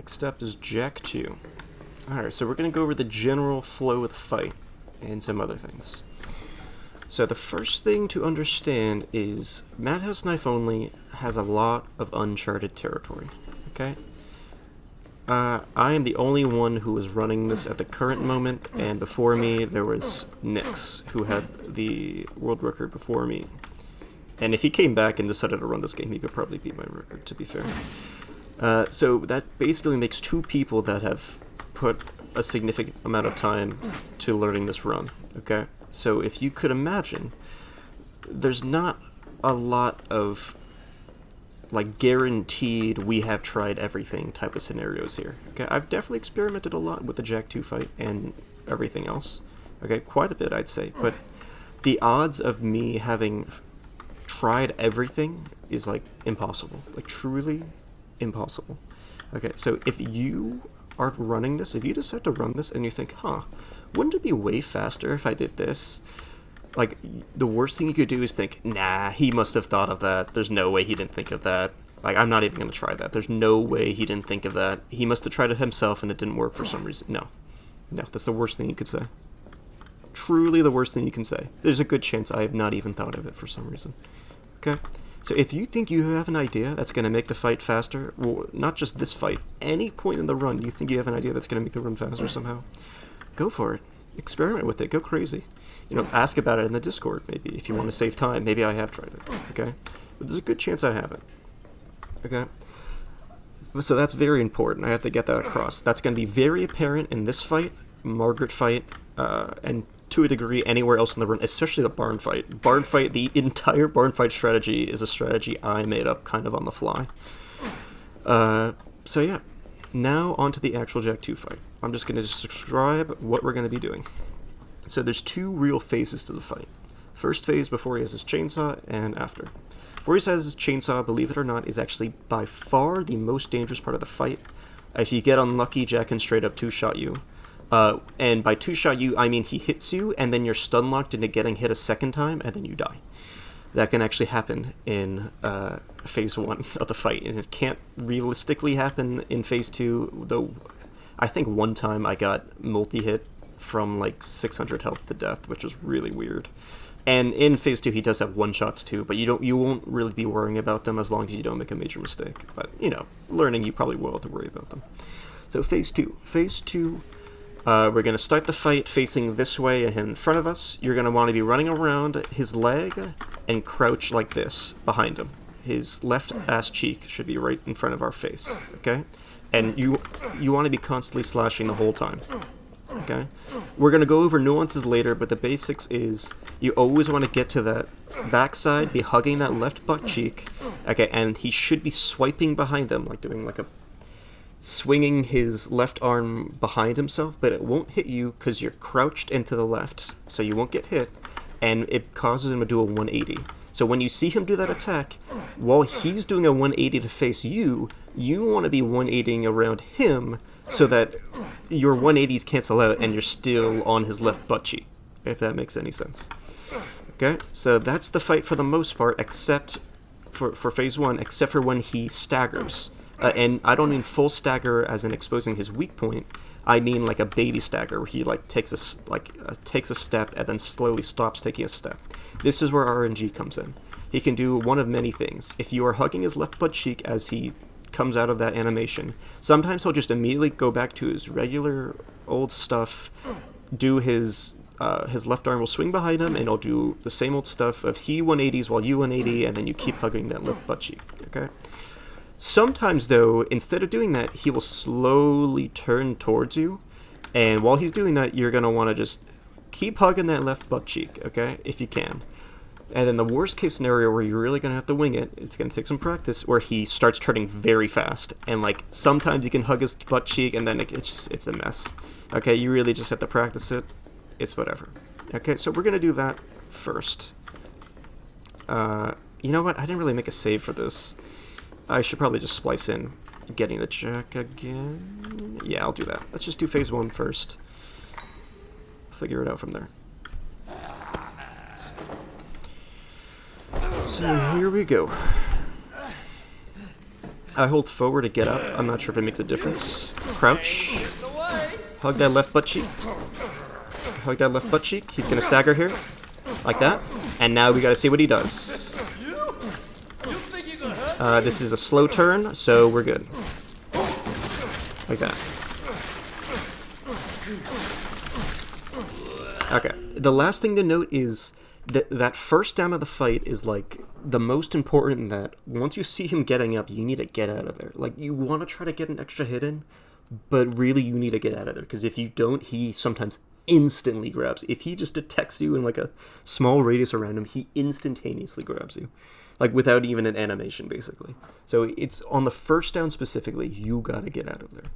Next step is Jack 2. Alright, so we're going to go over the general flow of the fight and some other things. So the first thing to understand is Madhouse Knife Only has a lot of uncharted territory, okay? I am the only one who is running this at the current moment, and before me there was Nix, who had the world record before me. And if he came back and decided to run this game, he could probably beat my record, to be fair. So that basically makes two people that have put a significant amount of time to learning this run, okay? So if you could imagine, there's not a lot of like guaranteed we have tried everything type of scenarios here. Okay, I've definitely experimented a lot with the Jack 2 fight and everything else. Okay, quite a bit I'd say, but the odds of me having tried everything is like impossible, like truly impossible. Okay, so if you are running this, if you decide to run this and you think, wouldn't it be way faster if I did this? Like, the worst thing you could do is think, nah, he must have thought of that. There's no way he didn't think of that. Like, I'm not even going to try that. There's no way he didn't think of that. He must have tried it himself and it didn't work for some reason. No. No, that's the worst thing you could say. Truly the worst thing you can say. There's a good chance I have not even thought of it for some reason. Okay? So if you think you have an idea that's going to make the fight faster, well, not just this fight, any point in the run you think you have an idea that's going to make the run faster somehow, go for it. Experiment with it. Go crazy. You know, ask about it in the Discord, maybe, if you want to save time. Maybe I have tried it, okay? But there's a good chance I haven't, okay? So that's very important. I have to get that across. That's going to be very apparent in this fight, Margaret fight, and to a degree anywhere else in the run, especially the barn fight. Barn fight, the entire barn fight strategy is a strategy I made up kind of on the fly. So yeah, now on to the actual Jack 2 fight. I'm just going to describe what we're going to be doing. So there's two real phases to the fight. First phase before he has his chainsaw, and after. Before he has his chainsaw, believe it or not, is actually by far the most dangerous part of the fight. If you get unlucky, Jack can straight up two-shot you. And by two-shot you, I mean he hits you, and then you're stun-locked into getting hit a second time, and then you die. That can actually happen in phase 1 of the fight, and it can't realistically happen in phase 2, though I think one time I got multi-hit from like 600 health to death, which was really weird. And in phase 2 he does have one-shots too, but you won't really be worrying about them as long as you don't make a major mistake. But, you know, learning you probably will have to worry about them. So phase 2. Phase 2, we're going to start the fight facing this way and in front of us. You're going to want to be running around his leg and crouch like this behind him. His left ass cheek should be right in front of our face, okay? And you want to be constantly slashing the whole time. Okay, we're going to go over nuances later, but the basics is you always want to get to that backside, be hugging that left butt cheek, okay, and he should be swiping behind him, like doing like a swinging his left arm behind himself, but it won't hit you because you're crouched into the left, so you won't get hit, and it causes him to do a 180. So when you see him do that attack, while he's doing a 180 to face you, you want to be 180ing around him so that your 180s cancel out and you're still on his left butt cheek, if that makes any sense. Okay, so that's the fight for the most part, except for phase 1, except for when he staggers. And I don't mean full stagger as in exposing his weak point. I mean like a baby stagger, where he like takes a step and then slowly stops taking a step. This is where RNG comes in. He can do one of many things. If you are hugging his left butt cheek as he comes out of that animation, sometimes he'll just immediately go back to his regular old stuff, do his left arm will swing behind him, and he'll do the same old stuff of he 180s while you 180, and then you keep hugging that left butt cheek, okay? Sometimes, though, instead of doing that, he will slowly turn towards you, and while he's doing that, you're going to want to just keep hugging that left butt cheek, okay, if you can. And then the worst case scenario where you're really going to have to wing it, it's going to take some practice, where he starts turning very fast. And like sometimes you can hug his butt cheek and then it's a mess. Okay, you really just have to practice it. It's whatever. Okay, so we're going to do that first. You know what? I didn't really make a save for this. I should probably just splice in getting the Jack again. Yeah, I'll do that. Let's just do phase 1 first. Figure it out from there. So here we go. I hold forward to get up. I'm not sure if it makes a difference. Crouch. Hug that left butt cheek. Hug that left butt cheek. He's gonna stagger here. Like that. And now we gotta see what he does. This is a slow turn, so we're good. Like that. Okay. The last thing to note is that first down of the fight is like the most important, in that once you see him getting up, you need to get out of there. Like, you want to try to get an extra hit in, but really you need to get out of there, because if you don't, he sometimes instantly grabs you. If he just detects you in like a small radius around him, he instantaneously grabs you, like without even an animation, basically. So it's on the first down specifically, you gotta get out of there.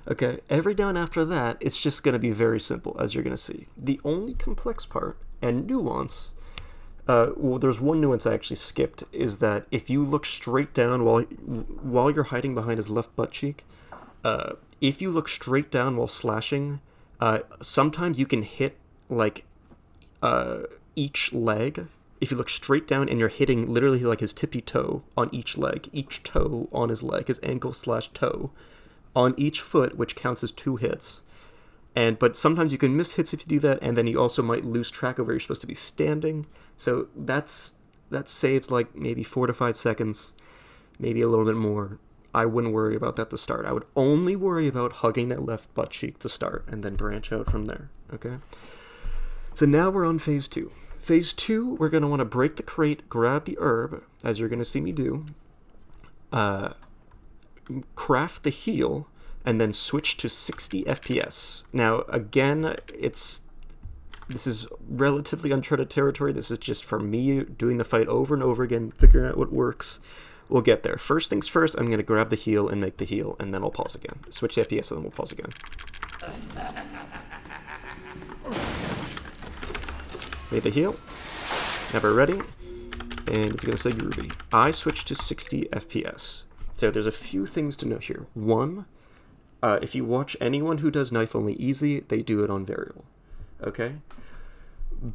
Okay, every down after that, it's just gonna be very simple, as you're gonna see. The only complex part and nuance, well, there's one nuance I actually skipped, is that if you look straight down while you're hiding behind his left butt cheek, if you look straight down while slashing, sometimes you can hit like each leg. If you look straight down and you're hitting literally like his tippy toe on each leg, each toe on his leg, his ankle / toe on each foot, which counts as 2 hits. But sometimes you can miss hits if you do that, and then you also might lose track of where you're supposed to be standing. So that saves like maybe 4 to 5 seconds, maybe a little bit more. I wouldn't worry about that to start. I would only worry about hugging that left butt cheek to start, and then branch out from there, okay? So now we're on phase 2. Phase 2, we're going to want to break the crate, grab the herb, as you're going to see me do, craft the heal, and then switch to 60 FPS. Now, again, this is relatively uncharted territory. This is just for me doing the fight over and over again, figuring out what works. We'll get there. First things first, I'm going to grab the heal and make the heal, and then I'll pause again. Switch to FPS, and then we'll pause again. Made the heal. Never ready. And it's going to say Ruby. I switched to 60 FPS. So there's a few things to note here. One, if you watch anyone who does Knife Only Easy, they do it on variable. Okay?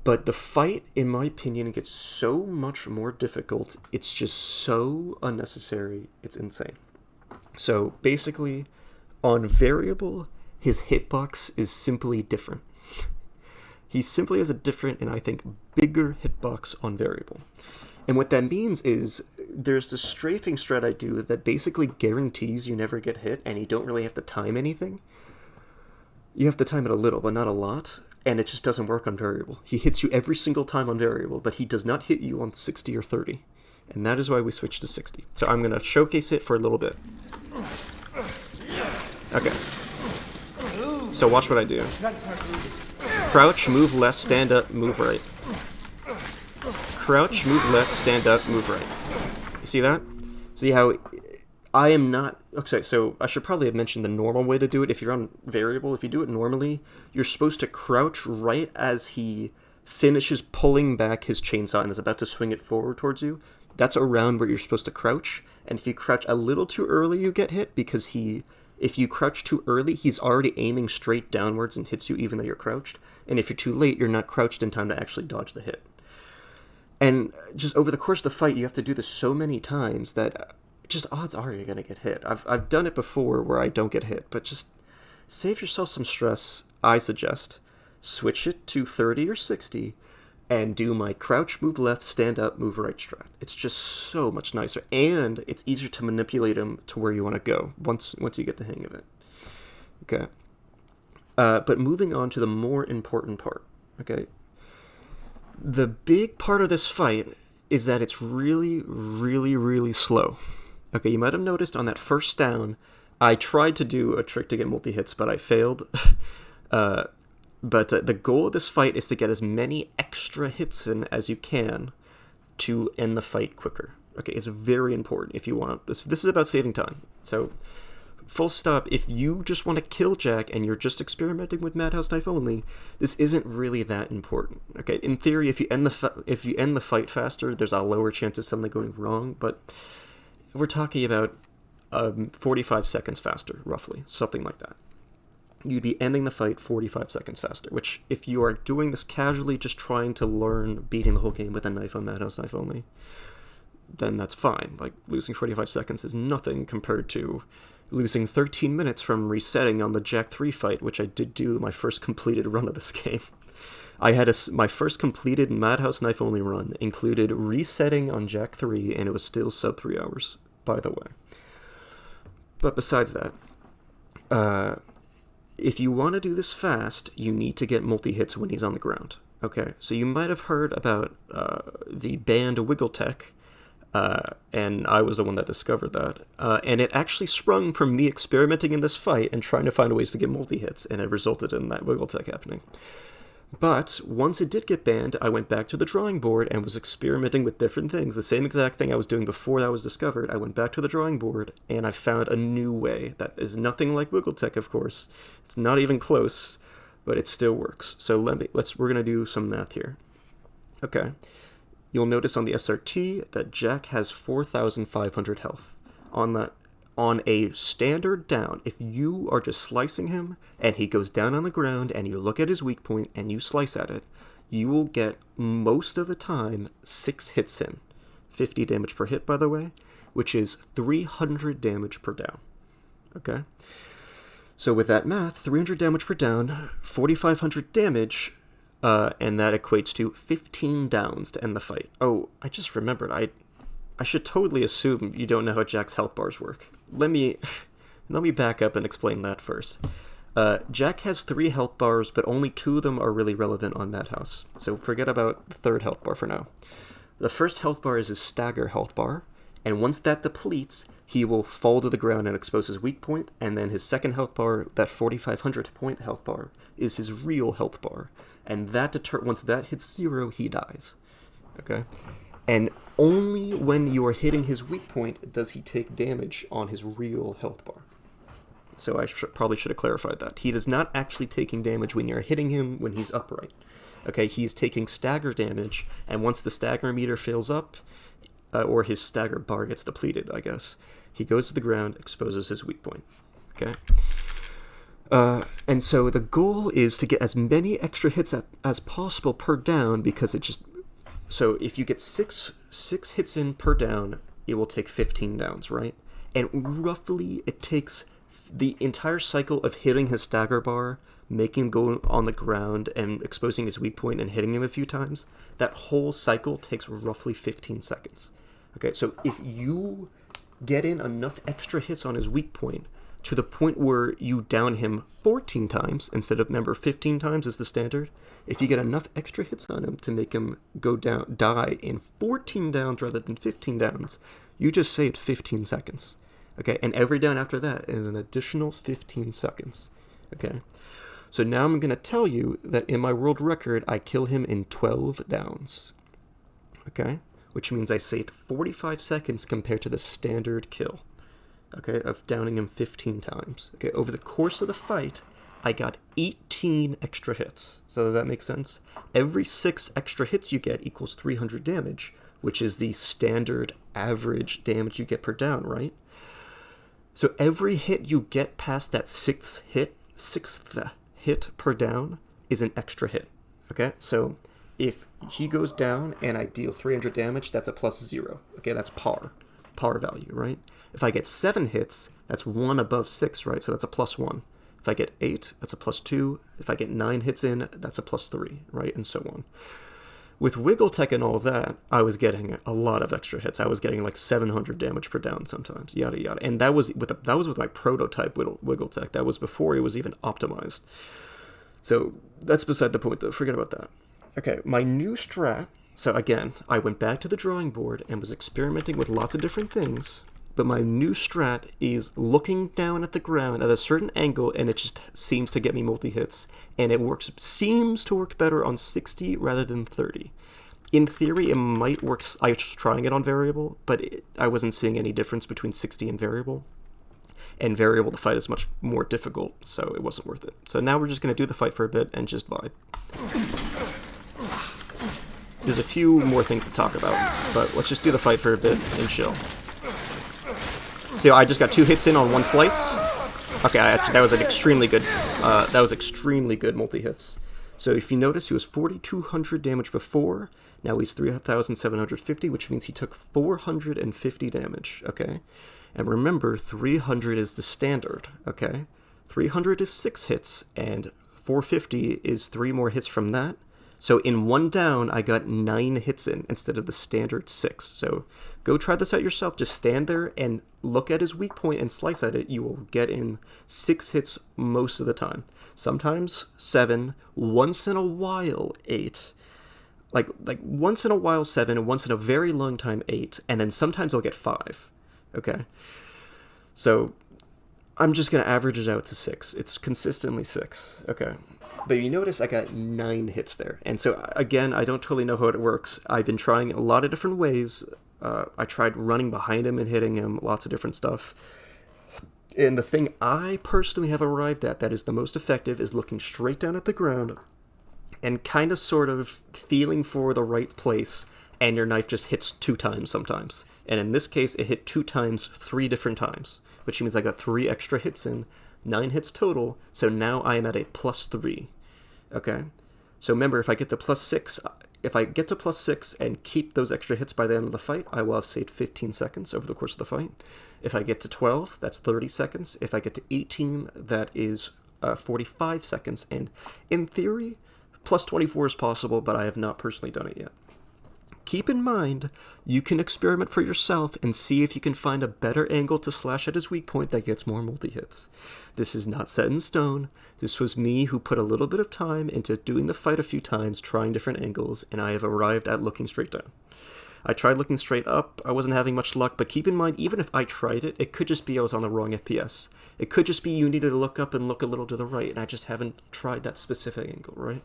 But the fight, in my opinion, gets so much more difficult. It's just so unnecessary. It's insane. So basically, on variable, his hitbox is simply different. He simply has a different, and I think bigger hitbox on variable. And what that means is there's this strafing strat I do that basically guarantees you never get hit, and you don't really have to time anything. You have to time it a little, but not a lot, and it just doesn't work on variable. He hits you every single time on variable, but he does not hit you on 60 or 30. And that is why we switched to 60. So I'm going to showcase it for a little bit. Okay. So watch what I do. Crouch, move left, stand up, move right. Crouch, move left, stand up, move right. You see that? See how I am not... Okay, so I should probably have mentioned the normal way to do it. If you're on variable, if you do it normally, you're supposed to crouch right as he finishes pulling back his chainsaw and is about to swing it forward towards you. That's around where you're supposed to crouch. And if you crouch a little too early, you get hit, because if you crouch too early, he's already aiming straight downwards and hits you even though you're crouched. And if you're too late, you're not crouched in time to actually dodge the hit. And just over the course of the fight, you have to do this so many times that just odds are you're going to get hit. I've done it before where I don't get hit, but just save yourself some stress. I suggest switch it to 30 or 60 and do my crouch, move left, stand up, move right strat. It's just so much nicer, and it's easier to manipulate him to where you want to go once you get the hang of it. Okay. But moving on to the more important part. Okay. The big part of this fight is that it's really, really, really slow. Okay, you might have noticed on that first down, I tried to do a trick to get multi-hits, but I failed. But the goal of this fight is to get as many extra hits in as you can to end the fight quicker. Okay, it's very important if you want to... This is about saving time. So, full stop, if you just want to kill Jack and you're just experimenting with Madhouse Knife Only, this isn't really that important. Okay, in theory, if you end the fight faster, there's a lower chance of something going wrong, but we're talking about 45 seconds faster, roughly, something like that. You'd be ending the fight 45 seconds faster, which, if you are doing this casually, just trying to learn beating the whole game with a knife on Madhouse Knife Only, then that's fine. Like, losing 45 seconds is nothing compared to losing 13 minutes from resetting on the Jack 3 fight, which I did do my first completed run of this game. I had my first completed Madhouse Knife Only run included resetting on Jack 3, and it was still sub 3 hours, by the way. But besides that, if you want to do this fast, you need to get multi-hits when he's on the ground. Okay, so you might have heard about the banned wiggle tech, and I was the one that discovered that. And it actually sprung from me experimenting in this fight and trying to find ways to get multi-hits, and it resulted in that wiggle tech happening. But once it did get banned, I went back to the drawing board and was experimenting with different things. The same exact thing I was doing before that was discovered. I went back to the drawing board and I found a new way that is nothing like wiggle tech, of course. It's not even close, but it still works. So we're gonna do some math here. Okay, you'll notice on the SRT that Jack has 4,500 health. On a standard down, if you are just slicing him and he goes down on the ground and you look at his weak point and you slice at it, you will get most of the time 6 hits in. 50 damage per hit, by the way, which is 300 damage per down. Okay? So with that math, 300 damage per down, 4,500 damage, and that equates to 15 downs to end the fight. Oh, I just remembered, I should totally assume you don't know how Jack's health bars work. Let me back up and explain that first. Jack has 3 health bars, but only 2 of them are really relevant on Madhouse. So forget about the 3rd health bar for now. The first health bar is his stagger health bar, and once that depletes, he will fall to the ground and expose his weak point, and then his second health bar, that 4,500 point health bar, is his real health bar. And once that hits 0, he dies. Okay? And only when you are hitting his weak point does he take damage on his real health bar. So I probably should have clarified that. He is not actually taking damage when you're hitting him when he's upright. Okay, he's taking stagger damage, and once the stagger meter fills up, or his stagger bar gets depleted, I guess, he goes to the ground, exposes his weak point. Okay? And so the goal is to get as many extra hits as possible per down, because it just... So if you get six hits in per down, it will take 15 downs, right? And roughly it takes the entire cycle of hitting his stagger bar, making him go on the ground and exposing his weak point and hitting him a few times. That whole cycle takes roughly 15 seconds. Okay, so if you get in enough extra hits on his weak point to the point where you down him 14 times instead of, remember, 15 times is the standard. If you get enough extra hits on him to make him die in 14 downs rather than 15 downs, you just saved 15 seconds. Okay, and every down after that is an additional 15 seconds. Okay, so now I'm going to tell you that in my world record, I kill him in 12 downs. Okay, which means I saved 45 seconds compared to the standard kill. Okay, of downing him 15 times. Okay, over the course of the fight, I got 18 extra hits. So does that make sense? Every 6 extra hits you get equals 300 damage, which is the standard average damage you get per down, right? So every hit you get past that sixth hit per down is an extra hit. Okay, so if he goes down and I deal 300 damage, that's a +0. Okay, that's par value, right? If I get 7 hits, that's 1 above 6, right? So that's a +1. If I get 8, that's a +2. If I get 9 hits in, that's a +3, right? And so on. With Wiggle Tech and all that, I was getting a lot of extra hits. I was getting like 700 damage per down sometimes, yada yada. And that was with my prototype Wiggle Tech. That was before it was even optimized. So that's beside the point, though. Forget about that. Okay, my new strat. So again, I went back to the drawing board and was experimenting with lots of different things. But my new strat is looking down at the ground at a certain angle, and it just seems to get me multi-hits. And it seems to work better on 60 rather than 30. In theory, it might work. I was trying it on variable, but I wasn't seeing any difference between 60 and variable. And variable, the fight is much more difficult, so it wasn't worth it. So now we're just going to do the fight for a bit and just vibe. There's a few more things to talk about, but let's just do the fight for a bit and chill. So I just got 2 hits in on 1 slice. Okay, that was an extremely good. That was extremely good multi-hits. So if you notice, he was 4,200 damage before. Now he's 3,750, which means he took 450 damage, okay? And remember, 300 is the standard, okay? 300 is 6 hits, and 450 is 3 more hits from that. So in one down, I got 9 hits in instead of the standard 6. So go try this out yourself. Just stand there and look at his weak point and slice at it. You will get in 6 hits most of the time. Sometimes 7, once in a while 8. Like once in a while 7, and once in a very long time 8, and then sometimes I'll get 5. Okay? So I'm just going to average it out to 6. It's consistently 6. Okay? But you notice I got 9 hits there. And so, again, I don't totally know how it works. I've been trying a lot of different ways. I tried running behind him and hitting him, lots of different stuff. And the thing I personally have arrived at that is the most effective is looking straight down at the ground and kind of sort of feeling for the right place, and your knife just hits 2 times sometimes. And in this case, it hit 2 times 3 different times, which means I got 3 extra hits in, 9 hits total, so now I am at a +3. Okay? So remember, if I get to +6 and keep those extra hits by the end of the fight, I will have saved 15 seconds over the course of the fight. If I get to 12, that's 30 seconds. If I get to 18, that is 45 seconds. And in theory, +24 is possible, but I have not personally done it yet. Keep in mind, you can experiment for yourself and see if you can find a better angle to slash at his weak point that gets more multi-hits. This is not set in stone. This was me who put a little bit of time into doing the fight a few times, trying different angles, and I have arrived at looking straight down. I tried looking straight up, I wasn't having much luck, but keep in mind, even if I tried it, it could just be I was on the wrong FPS. It could just be you needed to look up and look a little to the right, and I just haven't tried that specific angle, right?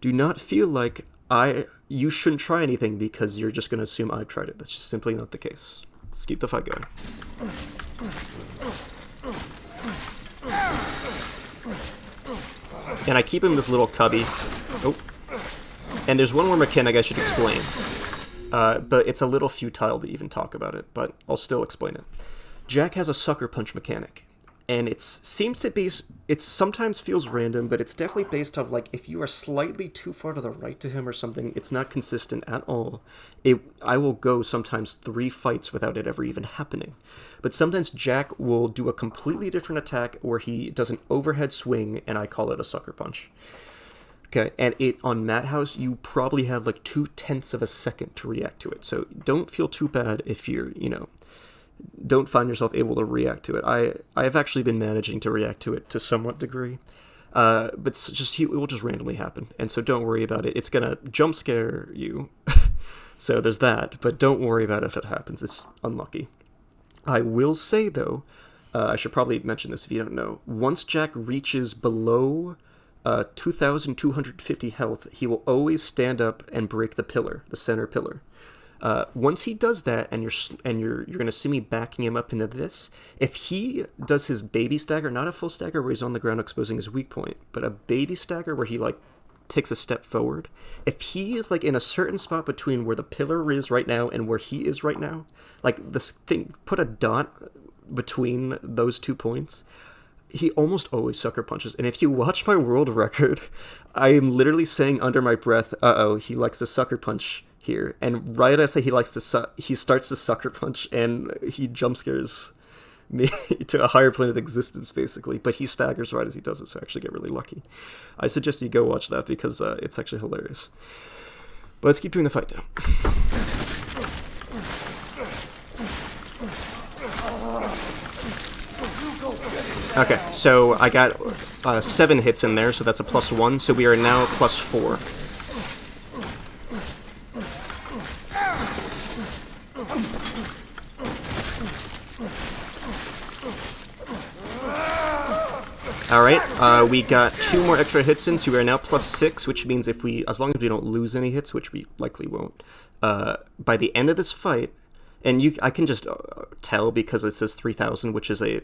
Do not feel like you shouldn't try anything because you're just going to assume I've tried it. That's just simply not the case. Let's keep the fight going. And I keep him in this little cubby. Oh. And there's one more mechanic I should explain. But it's a little futile to even talk about it, but I'll still explain it. Jack has a sucker punch mechanic. And it sometimes feels random, but it's definitely based off, like, if you are slightly too far to the right to him or something, it's not consistent at all. I will go sometimes 3 fights without it ever even happening. But sometimes Jack will do a completely different attack where he does an overhead swing, and I call it a sucker punch. Okay, and on Madhouse, you probably have, like, 0.2 of a second to react to it. So don't feel too bad if you're, don't find yourself able to react to it. I have actually been managing to react to it to somewhat degree, but it will just randomly happen, and so don't worry about it. It's gonna jump scare you, so there's that, but don't worry about it if it happens. It's unlucky. I will say, though, I should probably mention this if you don't know, once Jack reaches below 2,250 health, he will always stand up and break the center pillar. Once he does that, and you're going to see me backing him up into this, if he does his baby stagger, not a full stagger where he's on the ground exposing his weak point, but a baby stagger where he, like, takes a step forward, if he is, like, in a certain spot between where the pillar is right now and where he is right now, like, this thing, put a dot between those 2 points, he almost always sucker punches. And if you watch my world record, I am literally saying under my breath, uh-oh, he likes to sucker punch here, and right as I say he starts to sucker punch, and he jump scares me to a higher plane of existence, basically, but he staggers right as he does it, so I actually get really lucky. I suggest you go watch that because it's actually hilarious. But let's keep doing the fight now. Okay, so I got 7 hits in there, so that's a +1, so we are now +4. Alright, we got 2 more extra hits in, so we are now +6, which means as long as we don't lose any hits, which we likely won't, by the end of this fight, and I can just tell because it says 3,000, which is a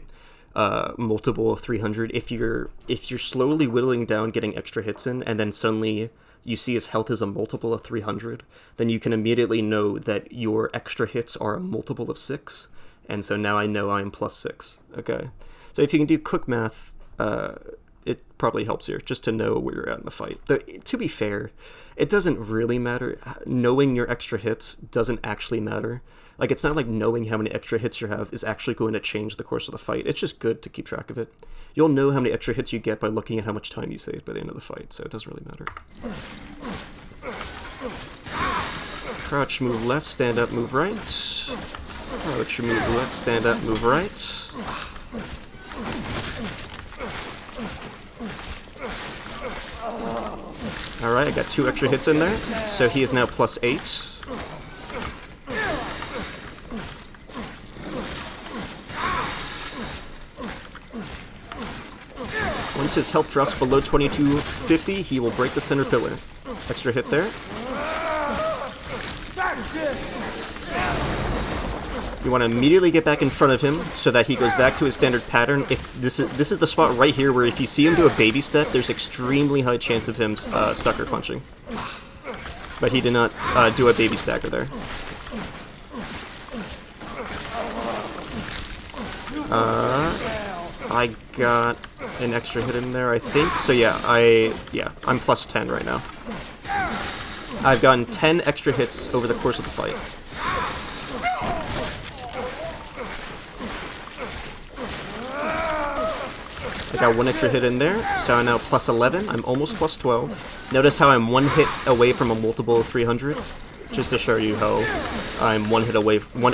multiple of 300. If you're slowly whittling down, getting extra hits in, and then suddenly you see his health is a multiple of 300, then you can immediately know that your extra hits are a multiple of 6, and so now I know I'm +6. Okay, so if you can do quick math, it probably helps here, just to know where you're at in the fight. Though, to be fair, it doesn't really matter. Knowing your extra hits doesn't actually matter. Like, it's not like knowing how many extra hits you have is actually going to change the course of the fight. It's just good to keep track of it. You'll know how many extra hits you get by looking at how much time you save by the end of the fight, so it doesn't really matter. Crouch, move left, stand up, move right. Crouch, move left, stand up, move right. Alright, I got 2 extra hits in there, so he is now +8. Once his health drops below 2250, he will break the center pillar. Extra hit there. You want to immediately get back in front of him so that he goes back to his standard pattern. If this is the spot right here where if you see him do a baby step, there's extremely high chance of him sucker punching. But he did not do a baby stagger there. I got an extra hit in there, I think. So yeah, I'm +10 right now. I've gotten 10 extra hits over the course of the fight. I got 1 extra hit in there, so I'm now +11. I'm almost +12. Notice how I'm 1 hit away from a multiple 300, just to show you how I'm 1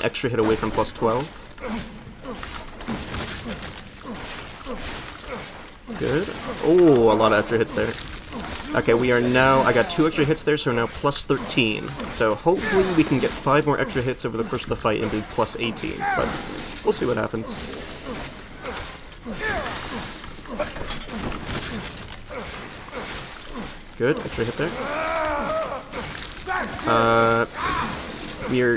extra hit away from +12. Good. Oh, a lot of extra hits there. Okay, we are now, I got 2 extra hits there, so we're now +13. So hopefully we can get 5 more extra hits over the course of the fight and be +18, but we'll see what happens. Good, extra hit there.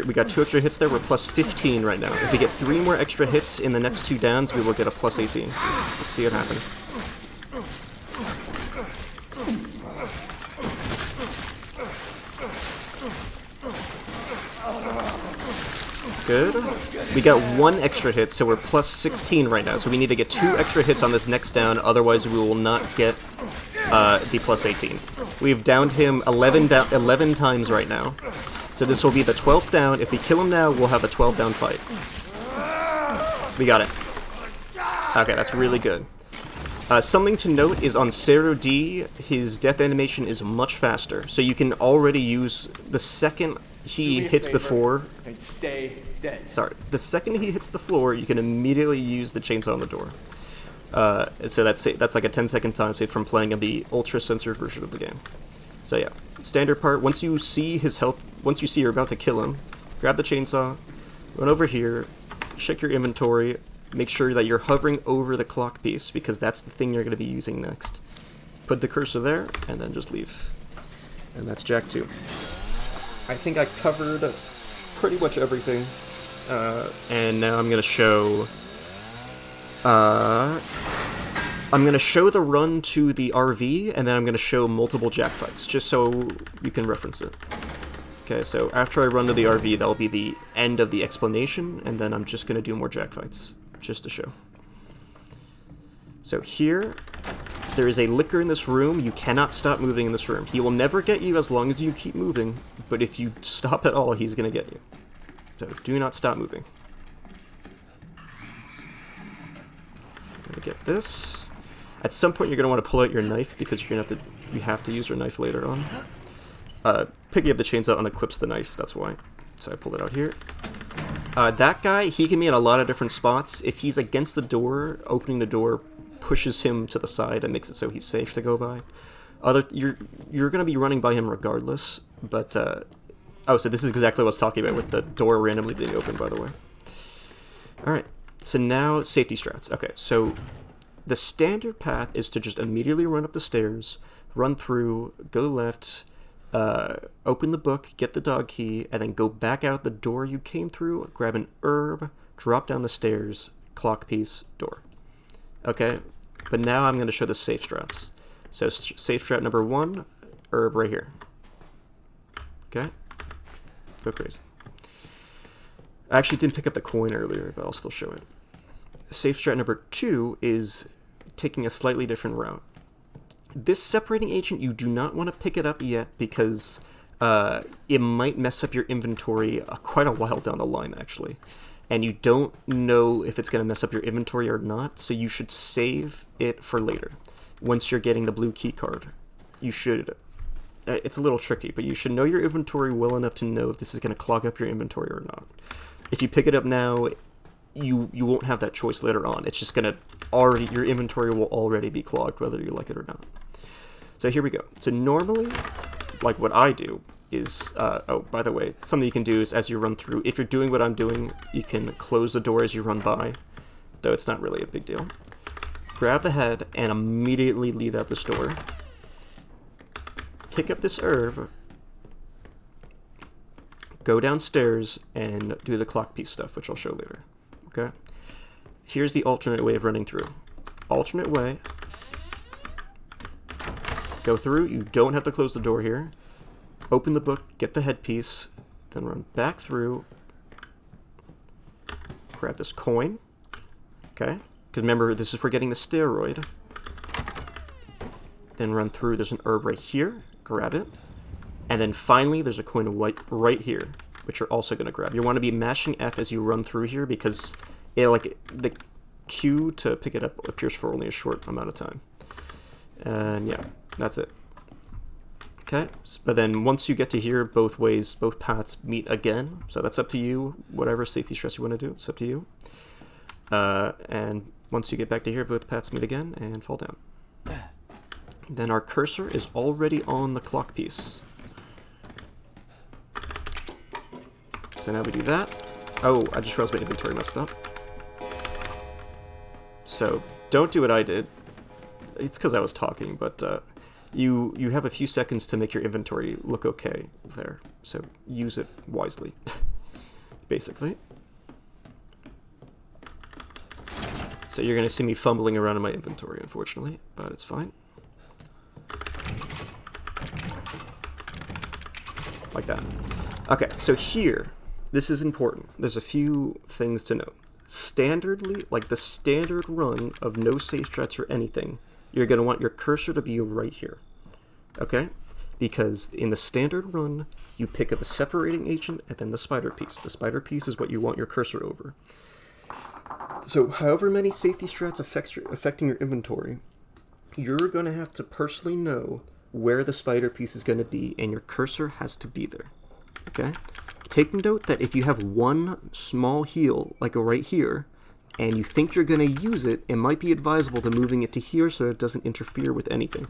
We got 2 extra hits there, we're +15 right now. If we get 3 more extra hits in the next 2 downs, we will get a +18. Let's see what happens. Good. We got 1 extra hit, so we're +16 right now. So we need to get 2 extra hits on this next down, otherwise we will not get the +18. We've downed him 11 times right now. So this will be the 12th down. If we kill him now, we'll have a 12 down fight. We got it. Okay, that's really good. Something to note is on Zero D, his death animation is much faster. So you can already use the second he hits the floor. And stay dead. Sorry, the second he hits the floor, you can immediately use the chainsaw on the door. So that's like a 10-second time save from playing on the ultra-censored version of the game. So yeah, standard part, once you see his health, once you see you're about to kill him, grab the chainsaw, run over here, check your inventory, make sure that you're hovering over the clock piece, because that's the thing you're going to be using next. Put the cursor there, and then just leave. And that's Jack 2. I think I covered pretty much everything, and now I'm going to show... I'm going to show the run to the RV, and then I'm going to show multiple Jack fights, just so you can reference it. Okay, so after I run to the RV, that'll be the end of the explanation, and then I'm just going to do more Jack fights, just to show. So here, there is a licker in this room. You cannot stop moving in this room. He will never get you as long as you keep moving, but if you stop at all, he's going to get you. So do not stop moving. I'm going to get this. At some point, you're going to want to pull out your knife, because you have to use your knife later on. Picking up the chainsaw unequips the knife, that's why. So I pulled it out here. That guy, he can be in a lot of different spots. If he's against the door, opening the door pushes him to the side and makes it so he's safe to go by. You're going to be running by him regardless, but... oh, so this is exactly what I was talking about with the door randomly being open, by the way. Alright, so now safety strats. Okay, so the standard path is to just immediately run up the stairs, run through, go left, open the book, get the dog key, and then go back out the door you came through, grab an herb, drop down the stairs, clock piece, door. Okay, but now I'm going to show the safe strats. So safe strat number 1, herb right here. Okay, go crazy. I actually didn't pick up the coin earlier, but I'll still show it. Safe strat number 2 is taking a slightly different route. This separating agent, you do not want to pick it up yet because it might mess up your inventory quite a while down the line, actually. And you don't know if it's going to mess up your inventory or not, so you should save it for later. Once you're getting the blue key card, you should... it's a little tricky, but you should know your inventory well enough to know if this is going to clog up your inventory or not. If you pick it up now, you won't have that choice later on. It's just going to already... your inventory will already be clogged, whether you like it or not. So here we go. So normally, like what I do, is, oh, by the way, something you can do is as you run through, if you're doing what I'm doing, you can close the door as you run by, though it's not really a big deal. Grab the head and immediately leave out the store. Pick up this herb, go downstairs, and do the clock piece stuff, which I'll show later. Okay? Here's the alternate way of running through. Alternate way. Go through, you don't have to close the door here. Open the book, get the headpiece, then run back through, grab this coin, okay? Because remember, this is for getting the steroid. Then run through, there's an herb right here, grab it. And then finally, there's a coin of white right here, which you're also going to grab. You want to be mashing F as you run through here because the Q to pick it up appears for only a short amount of time. And yeah, that's it. Okay, but then once you get to here, both ways, both paths meet again. So that's up to you. Whatever safety stress you want to do, it's up to you. And once you get back to here, both paths meet again and fall down. Then our cursor is already on the clock piece. So now we do that. Oh, I just realized my inventory messed up. So don't do what I did. It's because I was talking, but you have a few seconds to make your inventory look okay there. So use it wisely, basically. So you're going to see me fumbling around in my inventory, unfortunately, but it's fine. Like that. Okay, so here, this is important. There's a few things to note. Standardly, like the standard run of no safe strats or anything, you're going to want your cursor to be right here, okay? Because in the standard run, you pick up a separating agent and then the spider piece. The spider piece is what you want your cursor over. So however many safety strats affecting your inventory, you're going to have to personally know where the spider piece is going to be, and your cursor has to be there, okay? Take note that if you have one small heal, like right here, and you think you're going to use it, it might be advisable to moving it to here so it doesn't interfere with anything.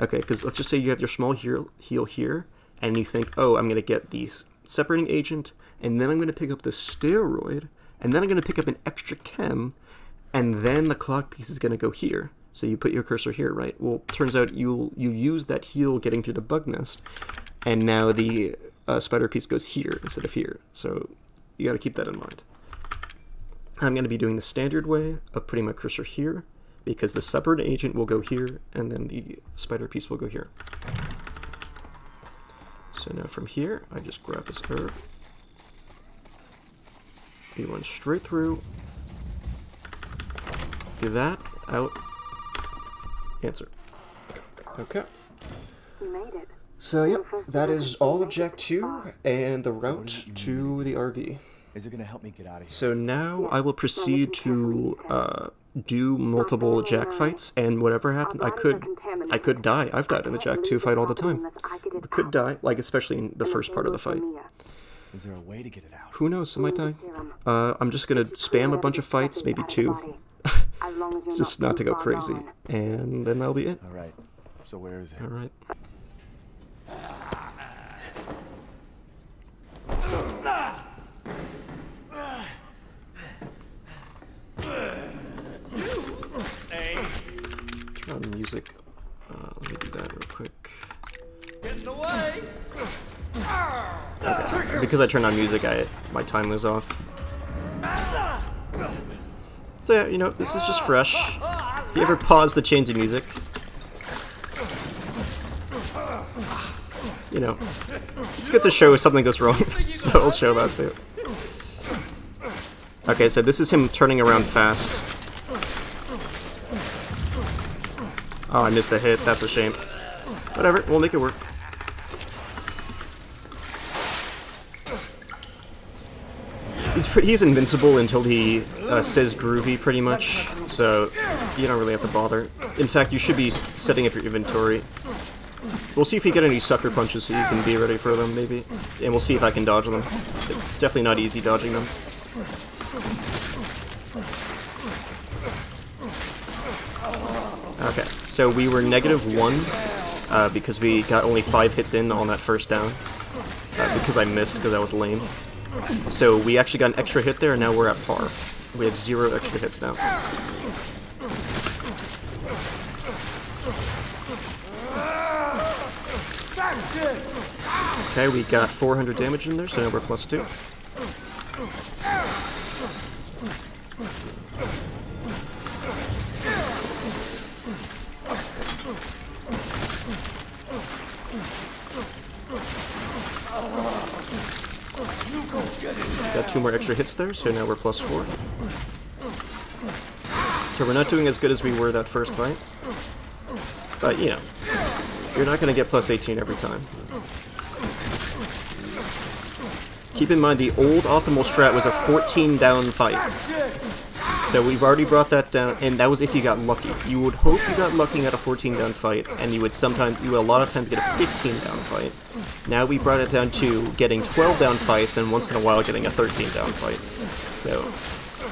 Okay, because let's just say you have your small heal here, and you think, oh, I'm going to get the separating agent, and then I'm going to pick up the steroid, and then I'm going to pick up an extra chem, and then the clock piece is going to go here. So you put your cursor here, right? Well, turns out you use that heal getting through the bug nest, and now the spider piece goes here instead of here. So you got to keep that in mind. I'm going to be doing the standard way of putting my cursor here, because the separating agent will go here, and then the spider piece will go here. So now from here, I just grab this herb. We run straight through. Do that, out, answer. Okay. You made it. So yep, that is all of Jack 2 and the route to the RV. Is it going to help me get out of here? So now I will proceed to do multiple Jack fights, and whatever happened, I could die. I've died in the Jack 2 fight all the time. I could die, like especially in the first part of the fight. Is there a way to get it out? Who knows, I might die. I'm just gonna spam a bunch of fights, maybe 2. Just not to go crazy. And then that'll be it. Alright, so where is it? Alright. Turn on music. Let me do that real quick. Okay. Because I turned on music, my time was off. So yeah, you know, this is just fresh. If you ever pause the change of music, you know, it's good to show if something goes wrong. So I'll show that too. Okay, so this is him turning around fast. Oh, I missed the hit. That's a shame. Whatever, we'll make it work. He's invincible until he says groovy, pretty much, so you don't really have to bother. In fact, you should be setting up your inventory. We'll see if you get any sucker punches so you can be ready for them, maybe. And we'll see if I can dodge them. It's definitely not easy dodging them. Okay, so we were -1 because we got only 5 hits in on that first down. Because I missed, because I was lame. So we actually got an extra hit there, and now we're at par. We have 0 extra hits now. Okay, we got 400 damage in there, so now we're +2. Got 2 more extra hits there, so now we're +4. So we're not doing as good as we were that first fight. But, you know, you're not going to get +18 every time. Keep in mind, the old optimal strat was a 14 down fight. So we've already brought that down, and that was if you got lucky. You would hope you got lucky at a 14 down fight, and you would a lot of times get a 15 down fight. Now we brought it down to getting 12 down fights, and once in a while getting a 13 down fight. So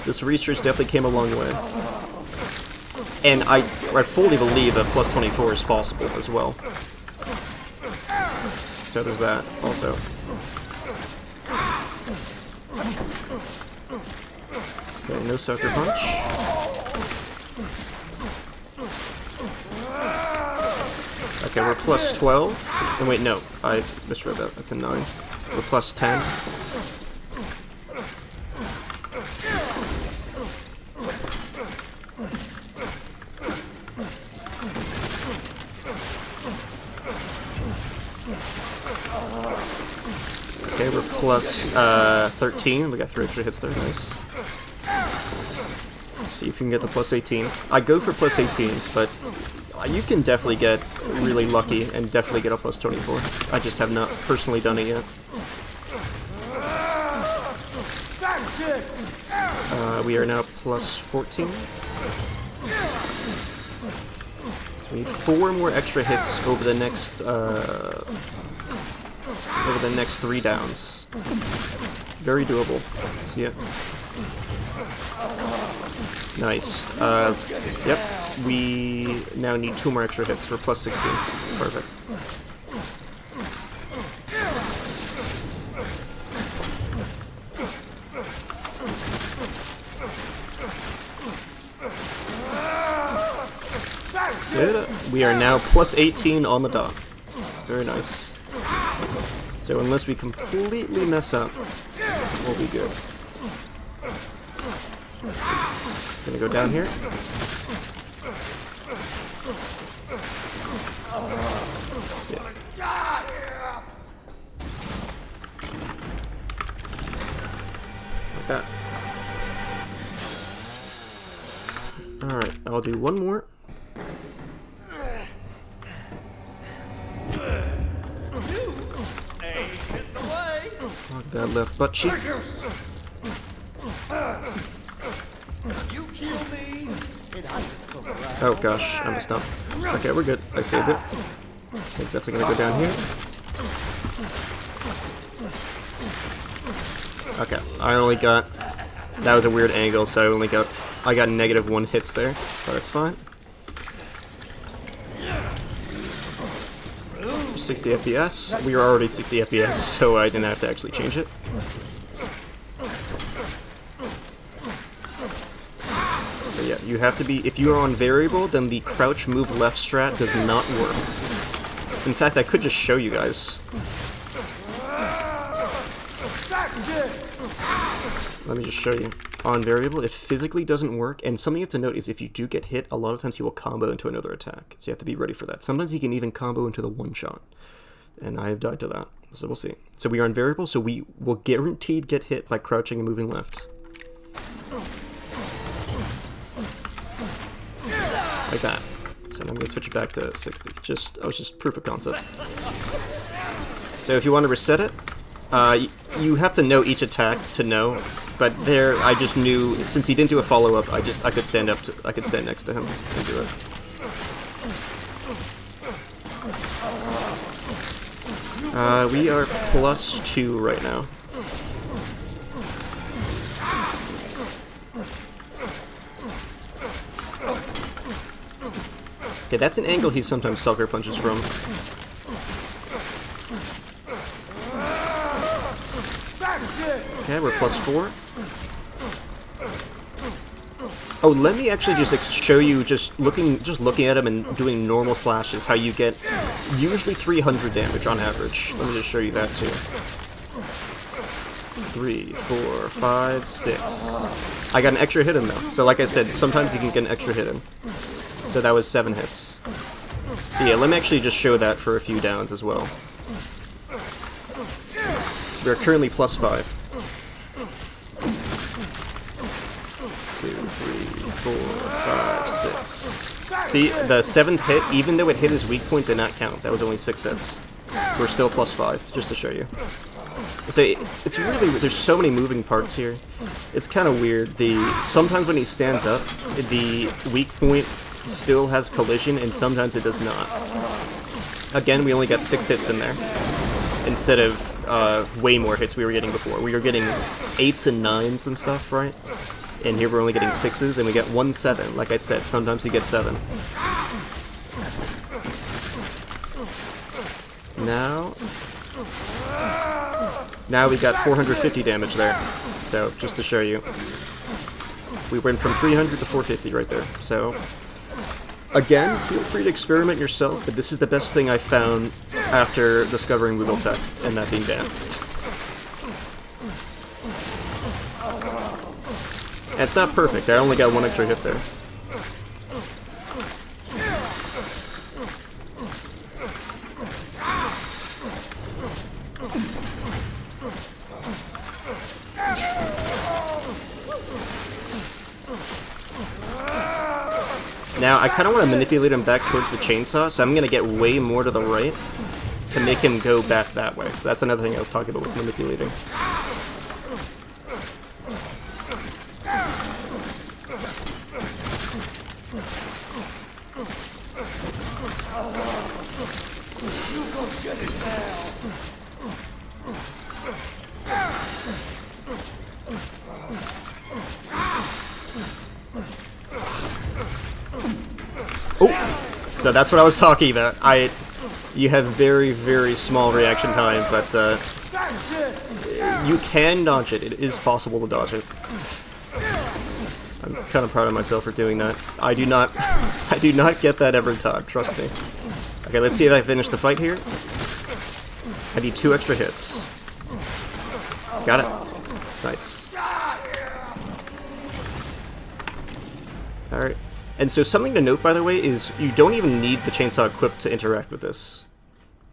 this research definitely came a long way. And I fully believe that +24 is possible as well. So there's that also. Okay, no sucker punch. Okay, we're +12. Oh, wait, no, I misread that. That's a 9. We're +10. Okay, we're +13. We got 3 extra hits there. Nice. See if you can get the +18. I go for +18s, but you can definitely get really lucky and definitely get a +24. I just have not personally done it yet. We are now +14. So we need 4 more extra hits over the next 3 downs. Very doable. See ya. Nice. Yep. We now need 2 more extra hits for +16. Perfect. Good. We are now +18 on the dot. Very nice. So unless we completely mess up, we'll be good. Gonna go down here. Yeah. Like that. Alright, I'll do one more. Lock that left butt cheek. Oh gosh, I messed up. Okay, we're good. I saved it. It's definitely gonna go down here. Okay, I only got... That was a weird angle, so I got -1 hits there, but it's fine. 60 FPS. We were already 60 FPS, so I didn't have to actually change it. But yeah, you have to be... If you are on variable, then the crouch move left strat does not work. In fact, I could just show you guys. Let me just show you. On variable, it physically doesn't work, and something you have to note is if you do get hit, a lot of times he will combo into another attack. So you have to be ready for that. Sometimes he can even combo into the one-shot. And I have died to that. So we'll see. So we are on variable, so we will guaranteed get hit by crouching and moving left. Like that. So I'm gonna switch it back to 60. I was just proof of concept. So if you want to reset it, you have to know each attack to know. But there, I just knew since he didn't do a follow-up, I could stand next to him and do it. We are +2 right now. Okay, that's an angle he sometimes sucker punches from. Okay, we're +4. Oh, let me actually just show you, just looking at him and doing normal slashes, how you get usually 300 damage on average. Let me just show you that too. 3, 4, 5, 6. I got an extra hit in though. So like I said, sometimes you can get an extra hit in. So that was 7 hits. So yeah, let me actually just show that for a few downs as well. We're currently +5. 2, 3, 4, 5, 6. See, the 7th hit, even though it hit his weak point, did not count. That was only 6 hits. We're still +5, just to show you. So it's really, there's so many moving parts here. It's kind of weird. Sometimes when he stands up, the weak point still has collision, and sometimes it does not. Again, we only got 6 hits in there, instead of way more hits we were getting before. We were getting 8s and 9s and stuff, right? And here we're only getting 6s, and we get 1 7. Like I said, sometimes you get 7. Now we got 450 damage there. So, just to show you. We went from 300 to 450 right there. So, again, feel free to experiment yourself, but this is the best thing I found after discovering Wiggle Tech, and that being banned. And it's not perfect, I only got 1 extra hit there. Now, I kind of want to manipulate him back towards the chainsaw, so I'm going to get way more to the right to make him go back that way. So that's another thing I was talking about with manipulating. Oh, so that's what I was talking about. You have very, very small reaction time, but you can dodge it. It is possible to dodge it. I'm kind of proud of myself for doing that. I do not get that every time. Trust me. Okay, let's see if I finish the fight here. I need 2 extra hits. Got it. Nice. All right. And so something to note, by the way, is you don't even need the chainsaw equipped to interact with this.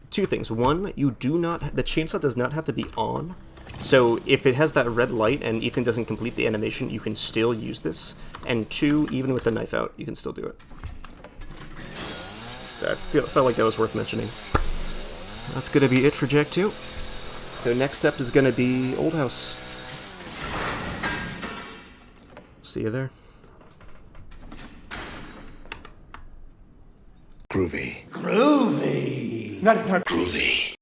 2 things. 1, the chainsaw does not have to be on. So if it has that red light and Ethan doesn't complete the animation, you can still use this. And 2, even with the knife out, you can still do it. So I felt like that was worth mentioning. That's going to be it for Jack 2. So next up is going to be Old House. See you there. Groovy. Groovy! Not as hard. Groovy.